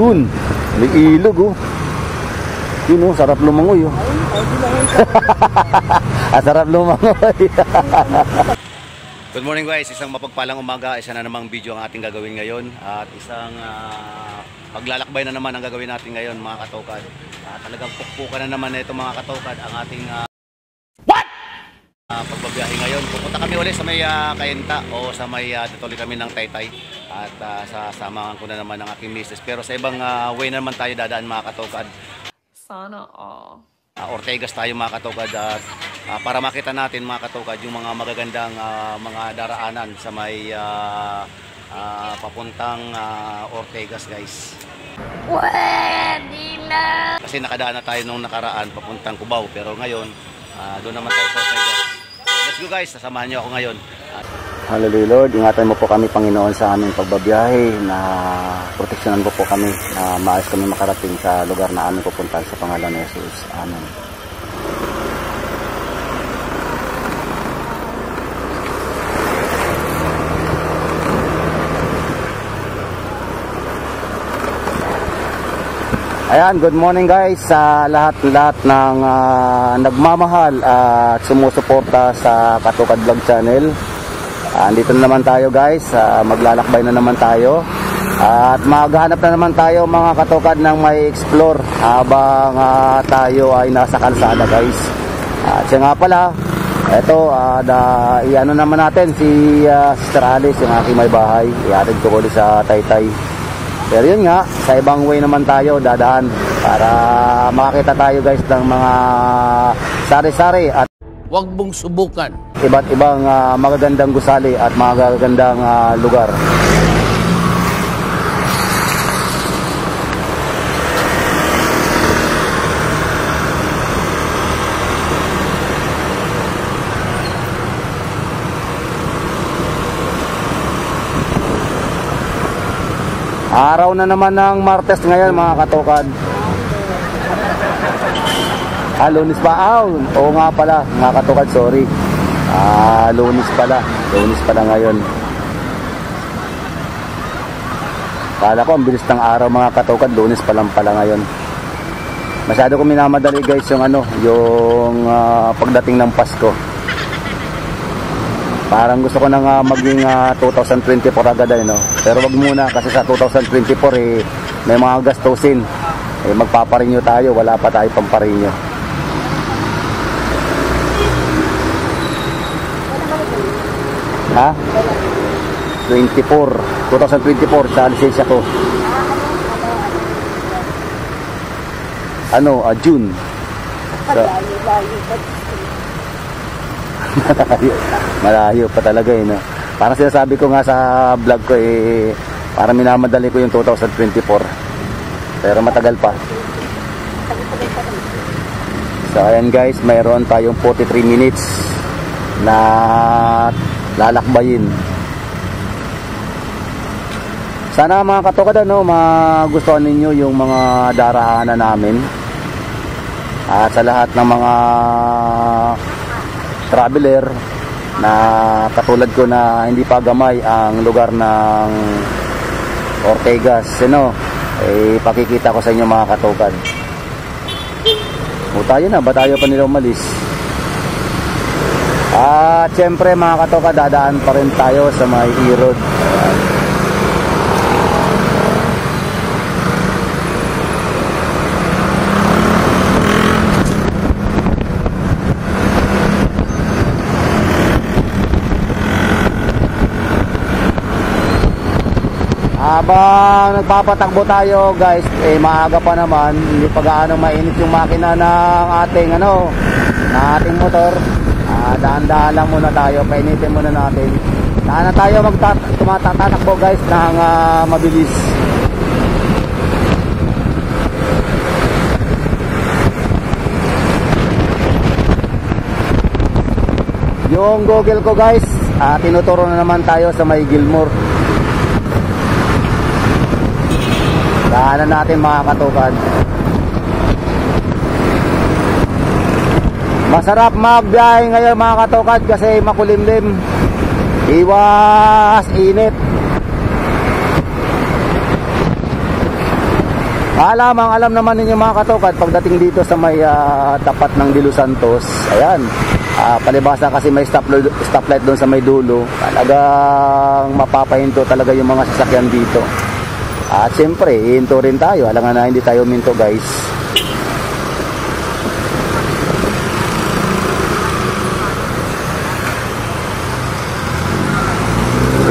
Yun, may ilog oh. Yun oh, sarap lumangoy oh. Sarap lumangoy. Good morning guys, isang mapagpalang umaga. Isa na namang video ang ating gagawin ngayon. At isang paglalakbay na naman ang gagawin natin ngayon mga katokad. Talagang pukpukan na naman na ito mga katokad ang ating pagbabiyahe ngayon. Pupunta kami ulit sa may Cainta o sa may tuloy kami ng Taytay. At sasamahan ko na naman ang aking misis. Pero sa ibang way na naman tayo dadaan mga katokad. Sana all. Ortegas tayo mga katokad at para makita natin mga katokad yung mga magagandang mga daraanan sa may papuntang Ortegas guys. Pwede na! Kasi nakadaan na tayo nung nakaraan papuntang Cubao pero ngayon doon naman tayo sa Ortegas. Let's go guys, sasamahan niyo ako ngayon. Hallelujah Lord, ingatan mo po kami Panginoon sa aming pagbabiyahe na proteksyonan po kami na maayos kami makarating sa lugar na aming pupuntahan sa pangalan ni Jesus. Amen. Ayan, good morning guys sa lahat-lahat ng nagmamahal at sumusuporta sa Katokad Vlog Channel. Andito na naman tayo guys, maglalakbay na naman tayo at maghahanap na naman tayo mga katokad ng may explore habang tayo ay nasa kalsada guys. At siya nga pala, eto iano naman natin si Sister Alice, yung aking may bahay, iatid ko ulit sa Taytay. Pero yun nga, sa ibang way naman tayo dadaan para makakita tayo guys ng mga sari-sari at huwag mong subukan. Iba't ibang magagandang gusali at magagandang lugar. Araw na naman ng Martes ngayon mga katokad. Lunes pa. Oo nga pala mga katokad, sorry. Lunes pala ngayon. Kala ko ang bilis ng araw mga katokad, Lunes pa lang pala ngayon. Masyado ko minamadali guys yung pagdating ng Pasko. Parang gusto ko nang maging 2024 agad no. Pero wag muna kasi sa 2024 may mga gastusin. Magpaparinyo tayo, wala pa tayo pamparinyo. Ha? 2024 sa lisensya ko. June. Malayo pa talaga no. Parang sinasabi ko nga sa vlog ko parang minamadali ko yung 2024. Pero matagal pa. So ayan guys, mayroon tayong 43 minutes na lalakbayin. Sana mga katokad magustuhan ninyo yung mga daraanan namin. At sa lahat ng mga traveler na katulad ko na hindi pa gamay ang lugar ng Ortegas, pakikita ko sa inyo mga katokad. Tayo na, ba tayo pa nila umalis? At syempre mga katokad, dadaan pa rin tayo sa may E-Road. Habang nagpapatakbo tayo guys, maaga pa naman, hindi pa gaano mainit yung makina ng ating motor. Dahan-dahan lang muna tayo, painitin muna natin. Dahan na tayo tumatatakbo guys ng mabilis. Yung Google ko guys, tinuturo na naman tayo sa may Gilmore. Dahanan natin mga katokad. Masarap magbiyahe ngayon mga katokad kasi makulimlim. Iwas init. Alam naman ninyo mga katokad, pagdating dito sa may tapat ng De Los Santos, ayan, palibasa kasi may stoplight doon sa may dulo, talagang mapapahinto talaga yung mga sasakyan dito. At siyempre, hihinto rin tayo, alangan na hindi tayo minto guys.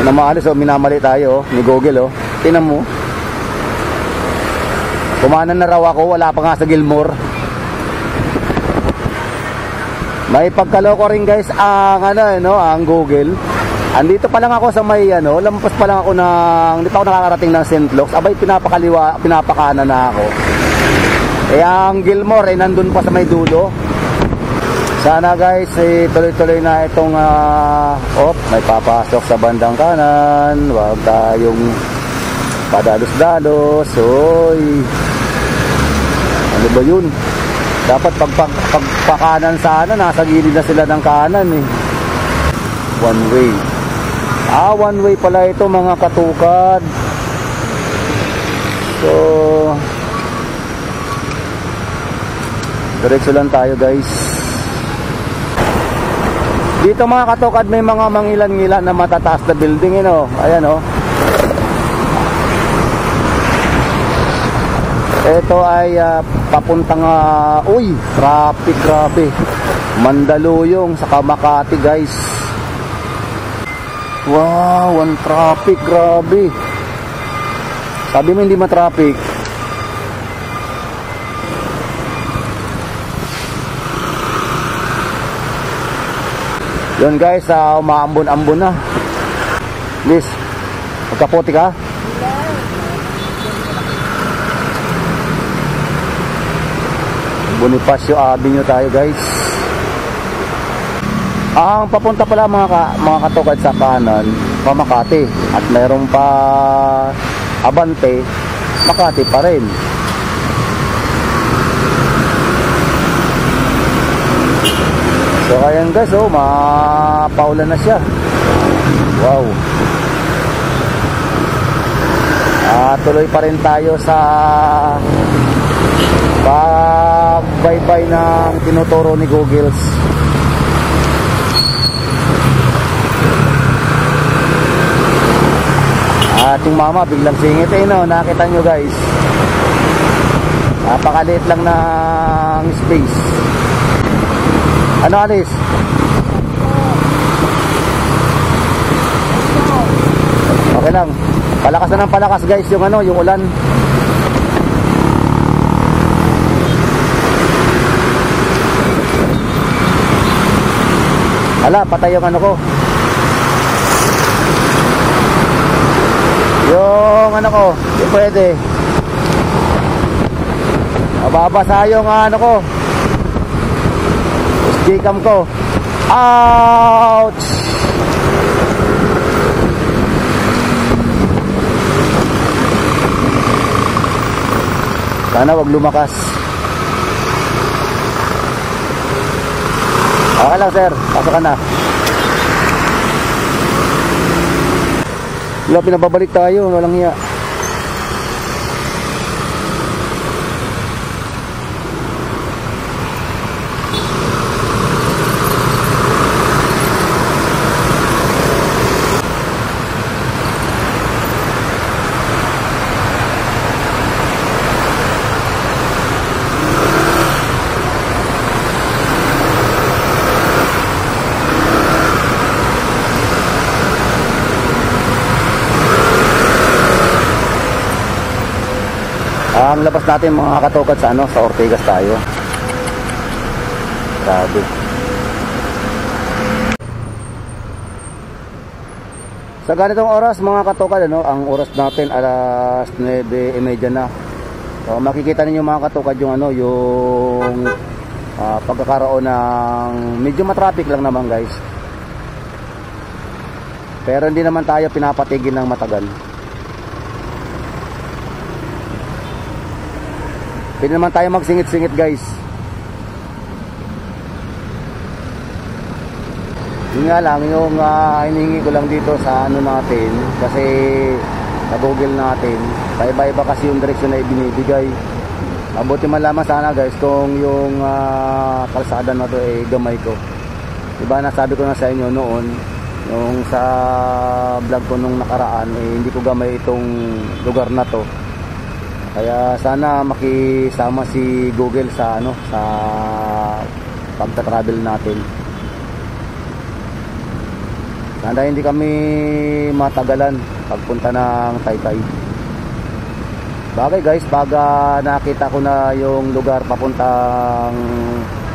Yun ang maalis, minamali tayo ni Google, tinan mo. Kumanan na raw ako, wala pa nga sa Gilmore. May pagkaloko rin guys ang Google. Andito pa lang ako sa may lampas pa lang ako hindi pa ako nakakarating ng St. Luke's. Abay pinapakanan na ako. Ang Gilmore nandun pa sa may dulo. Sana guys tuloy-tuloy na itong may papasok sa bandang kanan. Huwag tayong padalos-dalos. Oy. Ano ba yun? Dapat pagpakanan sana, nasa gilid na sila ng kanan eh. One way. One way pala ito mga katukad. So, diretso lang tayo guys. Dito mga katukad may mga mangilan-ngilan na matataas na building Ayan Ito ay papuntang traffic, grabe. Mandaluyong sa Makati guys. Wow, ang traffic, grabe. Sabi mo hindi ma-traffic. Yun guys, umaambon-ambon na. Liz, magkaputi ka? Bonifacio Avenue tayo guys. Ang papunta pala mga katukad sa kanan Makati, at mayroon pa Abante, Makati pa rin. So ayan guys, mapaulan na siya. Wow. Tuloy pa rin tayo sa pagbaybay ng tinuturo ni Google. Ating mama biglang singit nakita nyo guys. Napakaliit lang ng space. Ano Alice? Okay lang. Palakas na ng palakas guys yung yung ulan. Hala, patay yung ko. Yung ko, yung pwede. Mababasa yung ko. Stickam ko. Ouch! Sana wag lumakas. Okay lang sir, pasok ka na. Wala, pinababalik tayo, walang hiya. Ang labas natin mga katukad sa sa Ortigas tayo. Grabe. Sa ganitong oras mga katukad ang oras natin alas 9:30 na. So, makikita niyo mga katukad yung yung pagkakaroon ng medyo matraffic lang naman guys. Pero hindi naman tayo pinapatigil ng matagal. Pwede naman tayo magsingit-singit guys. Yun nga lang, yung hinihingi ko lang dito sa natin, kasi sa Google natin, paiba-iba kasi yung direksyon na ibinibigay. Mabuti man lamang sana guys kung yung kalsada na to ay gamay ko. Diba nasabi ko na sa inyo noon, yung sa vlog ko nung nakaraan, hindi ko gamay itong lugar na to. Kaya sana makisama si Google sa sa pagta-travel natin. Sana hindi kami matagalan pagpunta ng Taytay. Bagay guys, pag nakita ko na yung lugar papuntang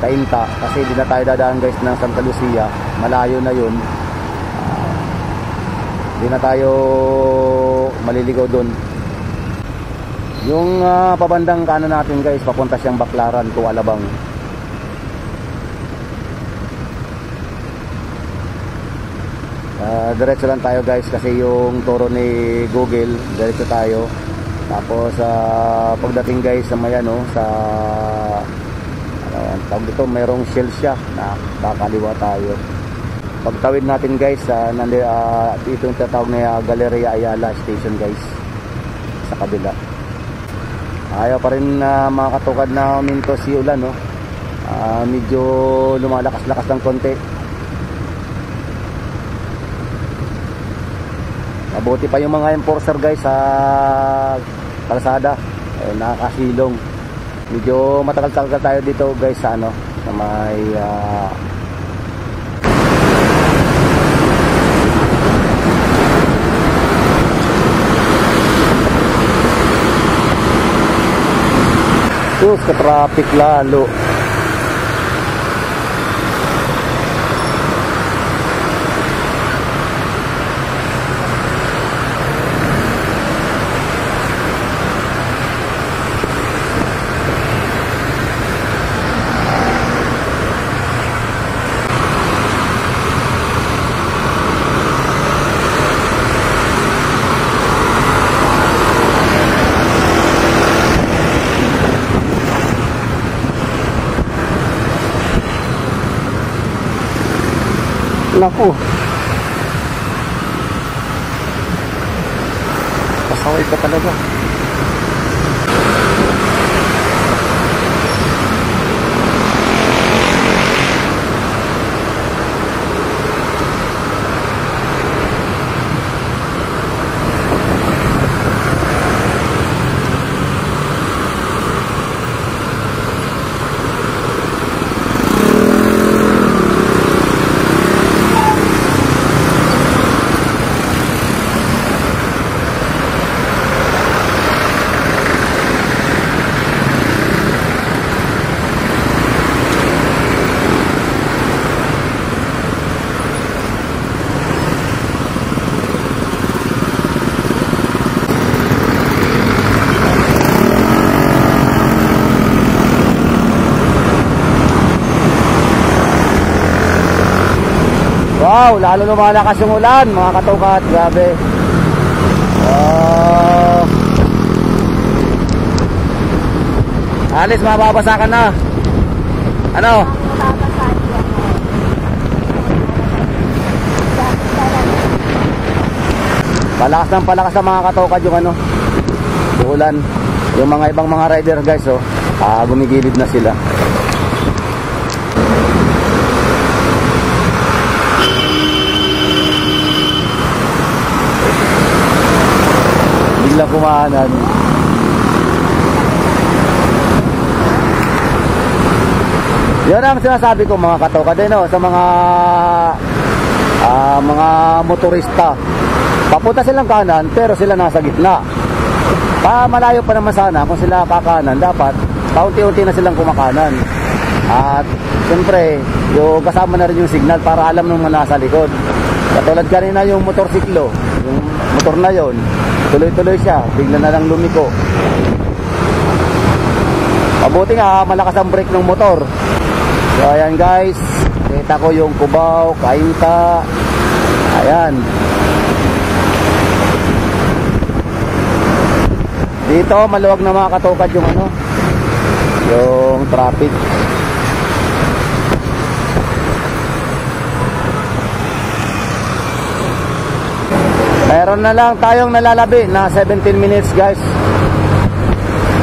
Cainta, kasi di na tayo dadaan guys ng Santa Lucia, malayo na yun. Di na tayo maliligaw doon. Yung pabandang kanan natin guys, papunta siyang Baclaran to Alabang. Diretso lang tayo guys kasi yung turo ni Google, diretso tayo. Tapos pagdating guys sa may sa tawag dito, mayroong shell siya na kakaliwa tayo. Pagtawid natin guys ito yung tatawag na Galleria Ayala Station guys, sa kabila. Ayaw pa rin mga katukad na uminto si ulan, no? Medyo lumalakas-lakas ng konti. Mabuti pa yung mga enforcer guys sa kalsada, nakakasilong. Medyo matagal-tagal tayo dito guys sa sa may ka-traffic lalo. Naku, pasaway ka talaga. Wow, lalo lumalakas yung ulan mga katukat, grabe. Alis, mababasa ka na. Ano? Palakas ng palakas ng mga katukat yung yung ulan. Yung mga ibang mga rider guys, gumigilid na sila. Biglang kumahanan. Yan ang sinasabi ko mga katoka din, sa mga motorista. Papunta silang kanan pero sila nasa gitna. Malayo pa naman sana kung sila kakanan, dapat paunti-unti na silang kumakanan. At siyempre yung kasama na rin yung signal para alam nung nasa likod. Katulad kanina yung motorsiklo, yung motor na yon, tuloy-tuloy siya, bigla na lang lumiko. Mabuti nga malakas ang brake ng motor. So ayan guys, kita ko yung Cubao, Cainta. Ayan. Dito maluwag na mga katukad yung yung traffic. Meron na lang tayong nalalabi na 17 minutes guys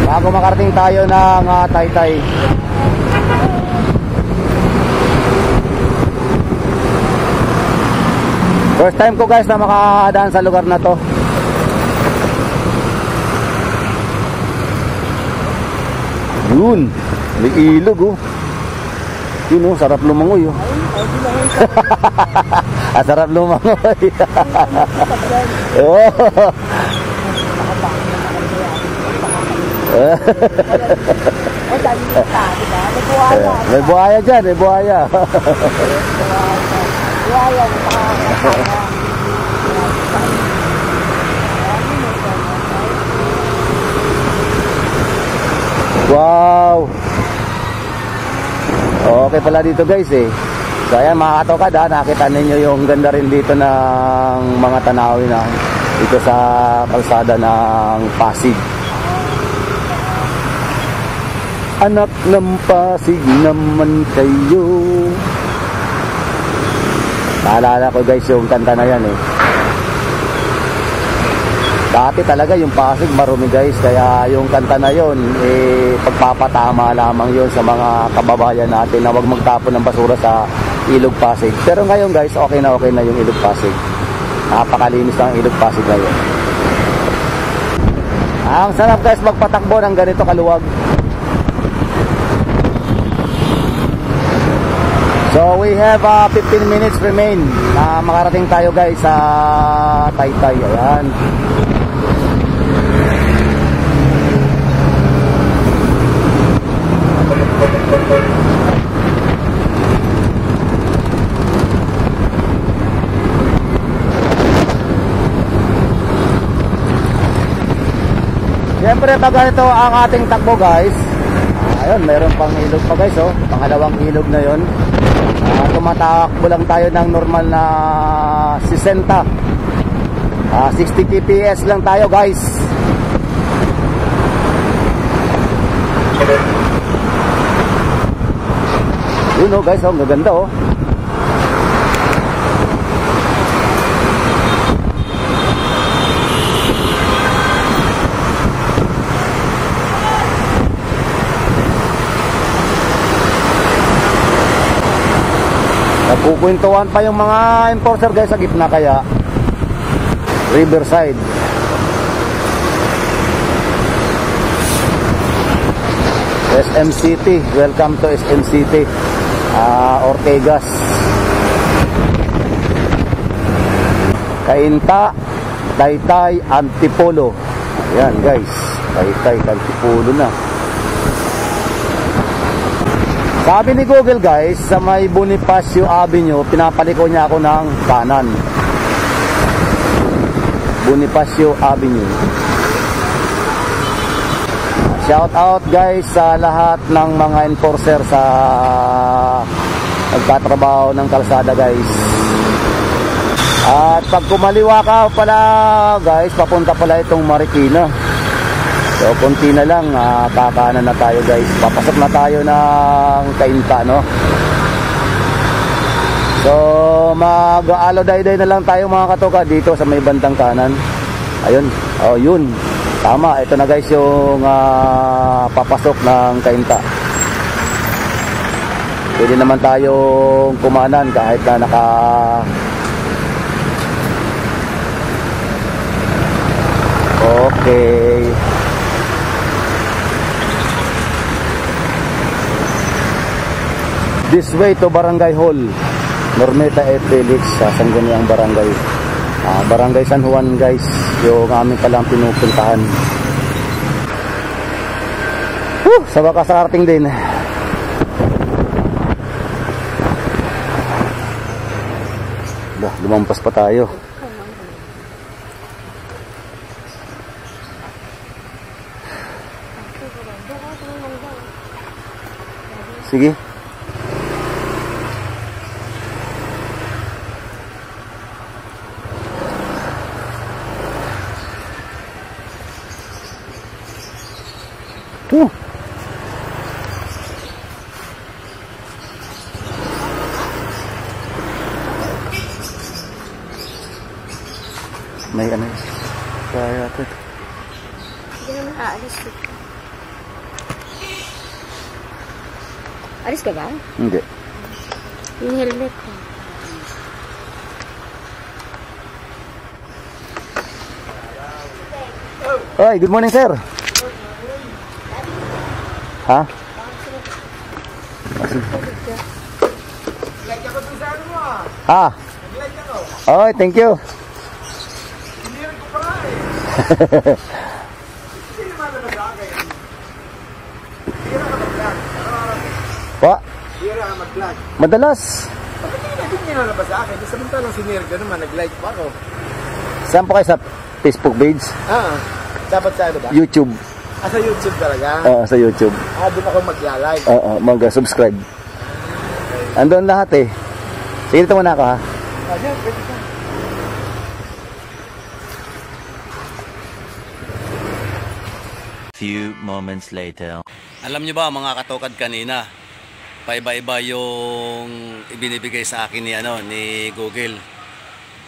bago makarating tayo ng Taytay. First time ko guys na makadaan sa lugar na to. Yun, may ilog oh. Yun oh, sarap lumangoy oh. Sarap lumangoy. Oh. May buhaya dyan, may buhaya. Wow. Okay pala dito guys eh. So ayan mga katokad ha, nakita ninyo yung ganda rin dito ng mga tanawin na dito sa kalsada ng Pasig. Anak ng Pasig naman kayo. Naalala ko guys yung kanta na yan eh. Dati talaga yung Pasig marumi guys, kaya yung kanta na yon eh pagpapatama lamang yon sa mga kababayan natin na wag magtapon ng basura sa Ilog Pasig. Pero ngayon guys, okay na yung Ilog Pasig. Napakalinis ng Ilog Pasig ngayon. Ang sarap guys magpatakbo ng ganito kaluwag. So we have 15 minutes remain na makarating tayo guys sa Taytay. Ayan. Siyempre pag ganito ang ating takbo guys, ayun, meron pang ilog pa guys oh, pangalawang ilog na yon. Tumatakbo lang tayo ng normal na 60 kps lang tayo guys. Yun oh guys, oh, gaganda oh. Nagkukwentuhan pa yung mga enforcer guys sa gitna kaya Riverside. SM City, welcome to SM City. Ortegas, Cainta, Taytay, Antipolo. Ayan guys, Taytay, Antipolo na. Sabi ni Google guys, sa may Bonifacio Avenue, pinapaliko niya ako ng kanan. Bonifacio Avenue. Shout out guys sa lahat ng mga enforcer sa nagtatrabaho ng kalsada guys. At pag kumaliwa ka pala guys, papunta pala itong Marikina. So konti na lang, kakanan na tayo guys. Papasok na tayo ng Cainta no. So mag-alo-day-day na lang tayo mga katoka dito sa may bandang kanan. Ayun, oh yun. Tama, ito na guys yung papasok ng Cainta. Pwede naman tayong kumanan kahit na naka okay. This way to Barangay Hall, Normeta E. Felix, sa Sangguniang Barangay. Barangay San Juan guys, yung aming palang pinupuntahan. Sa wakas nakarating din. Lumampas pa tayo. Sige. May ano. Kaya ito. Hindi naman aalis dito. Alis ka ba? Hindi. Yung helmet ko. Oy, good morning, sir. Ha? Ha? Oy, thank you. Pa? Madalas. Bakit hindi nalabas sa akin? Samantalang sinir ka naman, nag-like pa ako. Saan po kayo sa Facebook page? Dapat sa ano ba? YouTube. Sa YouTube talaga? Oo, sa YouTube. Doon ako magla-like. Oo, mag-subscribe. Andun lahat eh. Sige, dito muna ako ha. Diyan, pwede ka. Few moments later. Alam niyo ba mga katokad, kanina paiba-iba yung ibinibigay sa akin ni Google.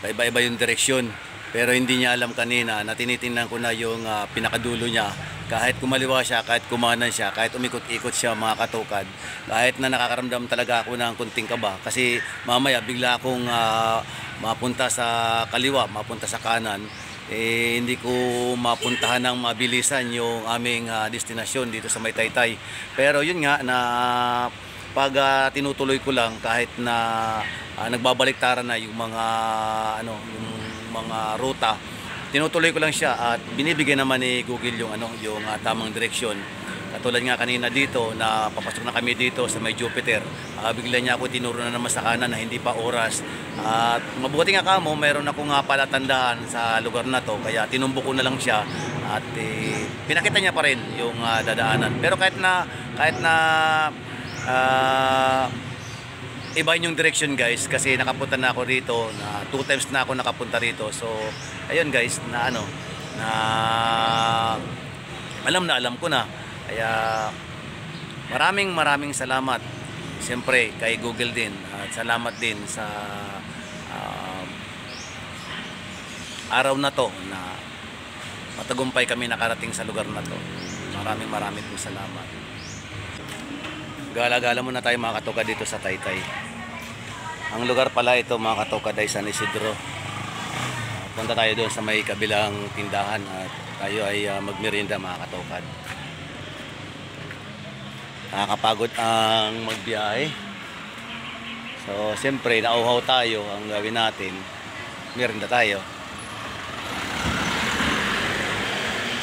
Paiba-iba yung direksyon. Pero hindi niya alam kanina na tinitingnan ko na yung pinakadulo niya. Kahit kumaliwa siya, kahit kumanan siya, kahit umikot-ikot siya mga katokad, kahit na nakakaramdam talaga ako ng kunting kaba. Kasi mamaya bigla akong mapunta sa kaliwa, mapunta sa kanan. Hindi ko mapuntahan ng mabilisan yung aming destinasyon dito sa May Taytay. Pero yun nga na pag tinutuloy ko lang kahit na nagbabaliktaran na yung mga yung mga ruta, tinutuloy ko lang siya at binibigay naman ni Google yung yung tamang direksyon. Katulad nga kanina dito na papasok na kami dito sa May Jupiter. Bigla niya ako tinuro na naman sa kanan na hindi pa oras. At mabuti nga kamo, mayroon akong palatandaan sa lugar na to. Kaya tinumbo ko na lang siya at pinakita niya pa rin yung dadaanan. Pero kahit na iba yung direction guys, kasi nakapunta na ako rito, na 2 times na ako nakapunta rito. So ayun guys, na alam ko na. Kaya maraming salamat siyempre kay Google din, at salamat din sa araw na to na matagumpay kami nakarating sa lugar na to. Maraming po salamat. Gala-gala muna tayo mga katokad dito sa Taytay. Ang lugar pala ito mga katokad ay San Isidro. Punta tayo doon sa may kabilang tindahan at tayo ay magmerienda mga katokad. Nakakapagod ang magbiyahe. So siyempre nauhaw tayo, ang gawin natin merienda tayo.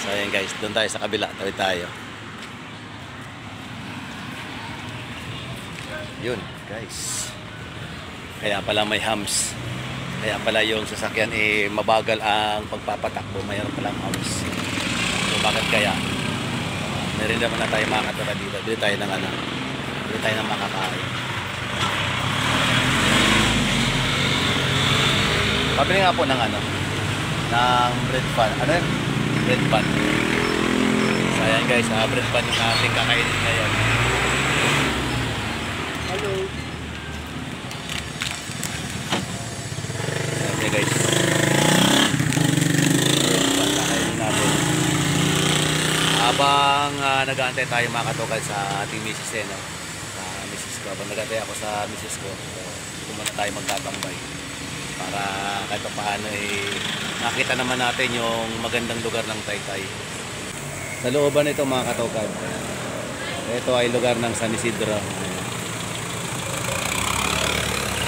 So ayan guys, doon tayo sa kabila, tawid tayo. Yun guys, kaya pala may hams, kaya pala yung sasakyan mabagal ang pagpapatakbo, mayroon palang hams. So bakit kaya? Meron naman na tayo mga katokad dito. Bili tayo ng bili tayo ng makakain. Pabili nga po ng ng bread pan. Ano yun? Bread pan. So ayan guys, bread pan yung ating kakainin ngayon. Hello. Okay guys, habang nag-aantay tayo mga katokad sa ating misis sa misis ko. Habang nag-aantay ako sa misis ko, so dito muna tayo magtatambay para kahit paano nakita naman natin yung magandang lugar ng Taytay. Sa looban nito mga katokad, ito ay lugar ng San Isidro.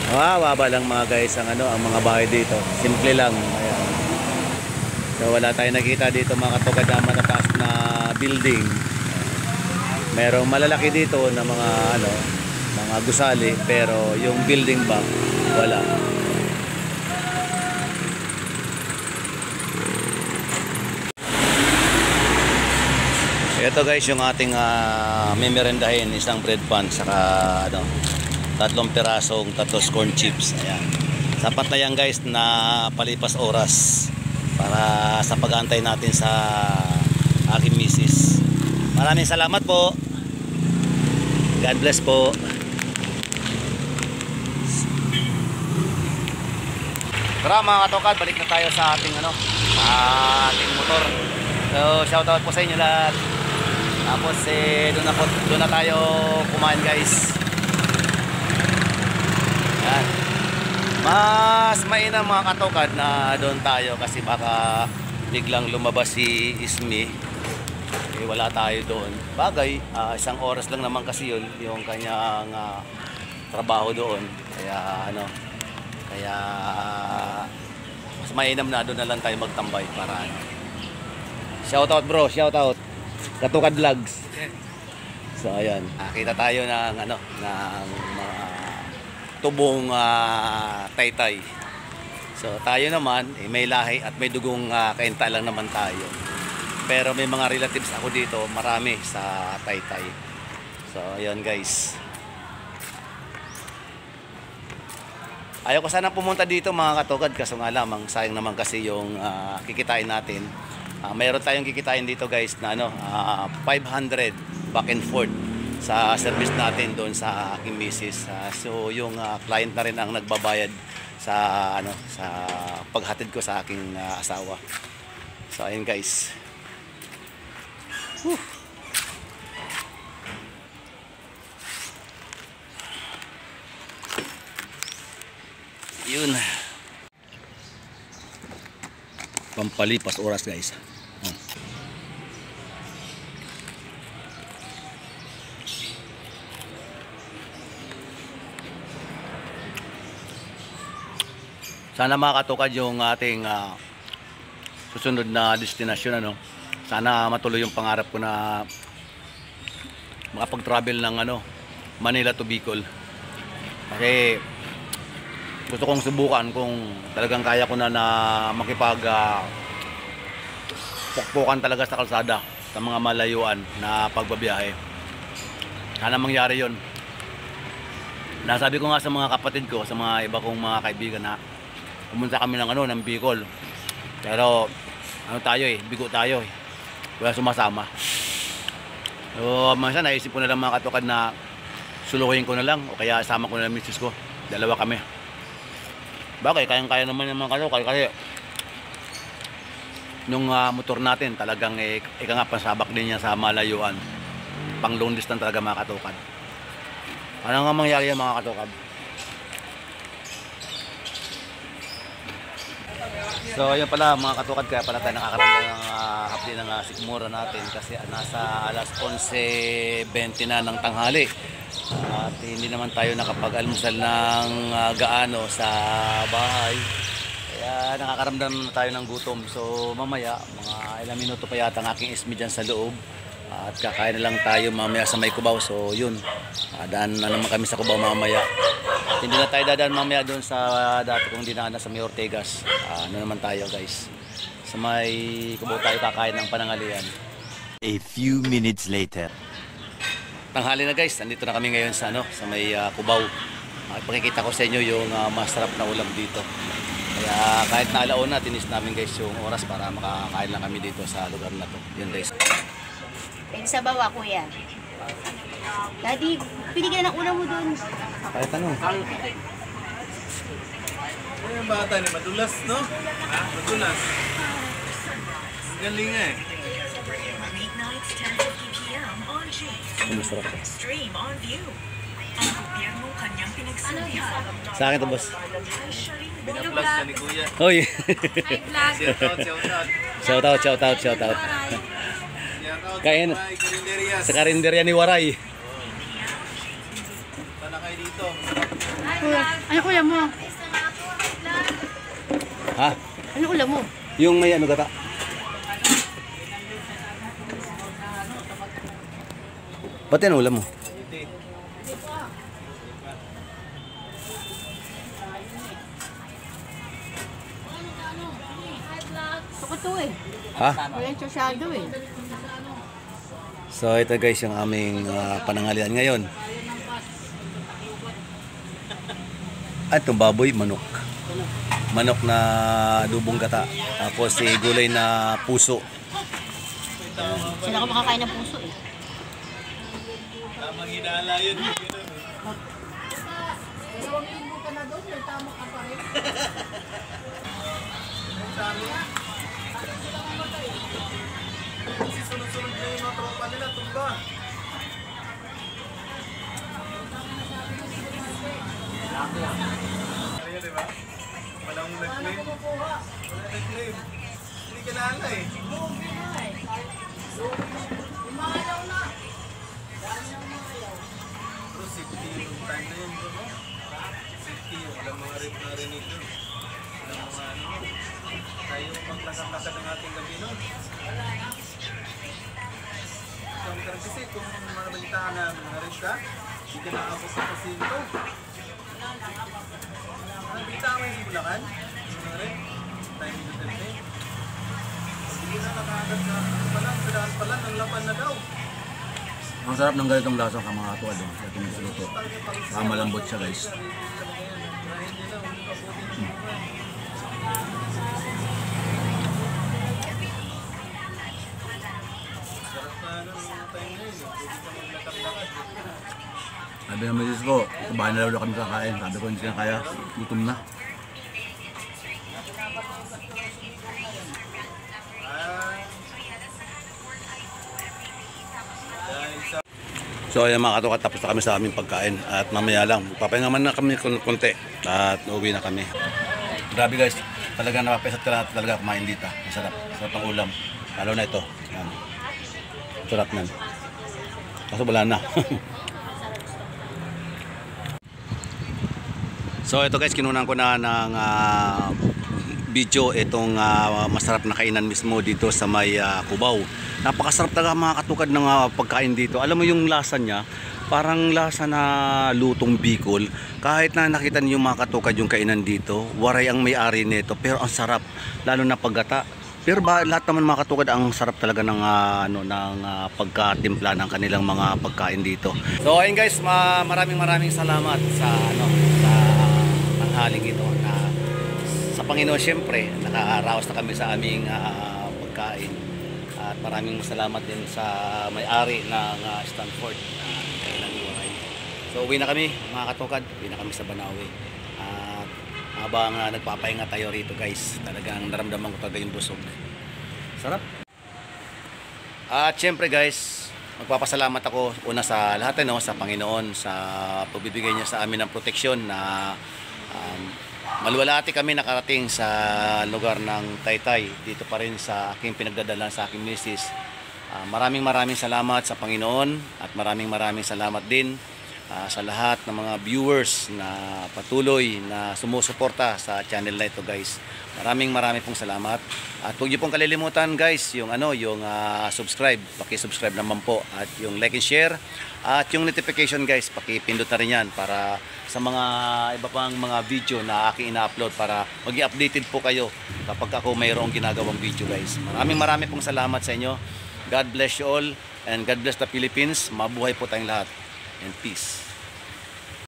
Baba lang mga guys ang mga bahay dito. Simple lang. Ayan. So wala tayong nakita dito mga katokad na matataas na building. Merong malalaki dito na mga gusali, pero yung building ba wala. Ito guys yung ating memerendahin, isang bread pan saka 3 pirasong tatos corn chips. Ayan. Sapat na yan guys na palipas oras para sa pag-aantay natin sa aking misis. Maraming salamat po. God bless po. Tara mga katokad, balik na tayo sa ating ating motor. So shoutout po sa inyo lahat. Tapos doon na tayo kumain guys. Yan. Mas mainam mga katokad na doon tayo kasi baka biglang lumabas si Ismi. Wala tayo doon. Bagay, isang oras lang naman kasi yun yung kanyang trabaho doon. Kaya mas mainam na doon na lang tayo magtambay para shoutout bro, shoutout Katukad Vlogs. So ayan, kita tayo ng mga tubong taytay. So tayo naman may lahi at may dugong kainta lang naman tayo. Pero may mga relatives ako dito, marami sa taytay. So ayan guys. Ayaw ko sana pumunta dito mga katugad, kaso nga lamang sayang naman kasi yung kikitain natin. Mayroon tayong kikitain dito guys na 500 back and forth sa service natin doon sa aking misis. So yung client na rin ang nagbabayad sa sa paghatid ko sa aking asawa. So ayun guys. Whew. Yun. Pampalipas oras guys. Sana makatupad yung ating susunod na destinasyon Sana matuloy yung pangarap ko na makapag-travel ng Manila to Bicol. Kasi gusto kong subukan kung talagang kaya ko na makipag pukpukan talaga sa kalsada sa mga malayuan na pagbabiyahe. Sana mangyari yon. Nasabi ko nga sa mga kapatid ko, sa mga iba kong mga kaibigan na pumunta kami ng Bicol. Pero bigo tayo wala sumasama. So minsan naisip ko na lang mga katukad na suluhin ko na lang o kaya sama ko na lang misis ko. Dalawa kami. Bagay, kayang-kaya naman yung mga kalokal kasi nung motor natin talagang ika nga pansabak din niya sa malayuan. Pang long distance talaga mga katukad. Ano nga mangyari yan mga katukad? So ayun pala mga katukad, kaya pala tayo nakakaramdam ng hapdi ng sikmura natin kasi nasa alas 11:20 na ng tanghali. At hindi naman tayo nakapag-almusal ng gaano sa bahay. Kaya nakakaramdam na tayo ng gutom. So mamaya, mga ilang minuto pa yata ang aking ismi dyan sa loob. At kakain na lang tayo mamaya sa may Cubao. So yun, daan na naman kami sa Cubao mamaya. At hindi na tayo dadaan mamaya doon sa dati kong dinaanan sa may Ortegas. Naman tayo guys. Sa may Cubao tayo kakain ng panangalian. A few minutes later. Tanghali na guys, nandito na kami ngayon sa may Cubao. Pakikita ko sa inyo yung masarap na ulam dito. Kaya kahit na alauna, tinis namin guys yung oras para makakain lang kami dito sa lugar na to. Yun guys. Pagsabaw ako yan. Daddy, pinigyan ng ulam mo dun. Kahit ano. Yung bata ni madulas, no? Madulas. Galing eh. Masarap to. Sa akin to boss. Binablog ka ni Kuya. Hoy. Shoutout. Shoutout. Kain sa karinderya ni Waray. Tana kayo dito. Ano ulam mo? Ha? Ano ulam mo? Yung may gata. Ba't yan ulam mo? Ako to eh. Ha? Walang tsasyado eh. So ito guys yung aming panangalian ngayon. At itong baboy, manok. Manok na dubong gata. Tapos gulay na puso. Sila ko makakain ng puso eh. Tamang hinala yun. Hindi ka naala eh. Pero safety yung time na yun, bro. Safety yung walang mga rip na rinig yun. Walang mga ano. Tayo maglakad-lakad ng ating gabi nun. Kasi kung mga balitaan na mga rip ka, hindi ka nakapos sa pasinto. Ang balitaan mo yung Bulacan, mga rip, time in the tempe. Hindi na nakagad sa daan pa lang, ang laban na daw. Ang sarap ng ganitong lasa ka mga katuwad. Itong luto. Malambot siya guys. Sabi ng misis ko, kumain na daw kami kakain. Sabi ko hindi sila kaya, gutom na. So ayan mga katukat, tapos na kami sa aming pagkain at mamaya lang, papahinga man na kami konti at uuwi na kami. Grabe guys, talaga napapesat ka na talaga kumain dito. Masarap, sarap ang ulam. Lalo na ito. Yan. Sarap nan. Kaso wala na. So ito guys, kinunan ko na ng video itong masarap na kainan mismo dito sa may Cubao. Napakasarap talaga mga katukad ng pagkain dito. Alam mo yung lasa niya, parang lasa na lutong Bicol. Kahit na nakita niyo mga katukad yung kainan dito, waray ang may-ari nito, pero ang sarap, lalo na paggata. Pero lahat naman mga katukad, ang sarap talaga ng pagkatimpla ng kanilang mga pagkain dito. So ayun guys, maraming salamat sa sa tanghaling ito na sa Panginoon. Siyempre nakaraos na kami sa aming pagkain. At maraming salamat din sa may-ari ng Stanford kailang iwaray. So uwi na kami mga katukad, uwi na kami sa Banawe. At habang nagpapahinga tayo rito guys, talagang naramdaman ko talaga yung busog. Sarap. At syempre guys, magpapasalamat ako una sa lahat sa Panginoon sa pagbibigay niya sa amin ng proteksyon na maluwalhati kami nakarating sa lugar ng Taytay, dito pa rin sa aking pinagdadala sa aking misis. Maraming salamat sa Panginoon at maraming salamat din sa lahat ng mga viewers na patuloy na sumusuporta sa channel na ito guys. Maraming pong salamat. At huwag niyo pong kalilimutan guys yung subscribe, paki-subscribe naman po, at yung like and share at yung notification guys, paki-pindot na rin yan para sa mga iba pang mga video na aking ina-upload para maging updated po kayo kapag ako mayroong ginagawang video guys. Maraming pong salamat sa inyo. God bless you all and God bless the Philippines. Mabuhay po tayong lahat and peace.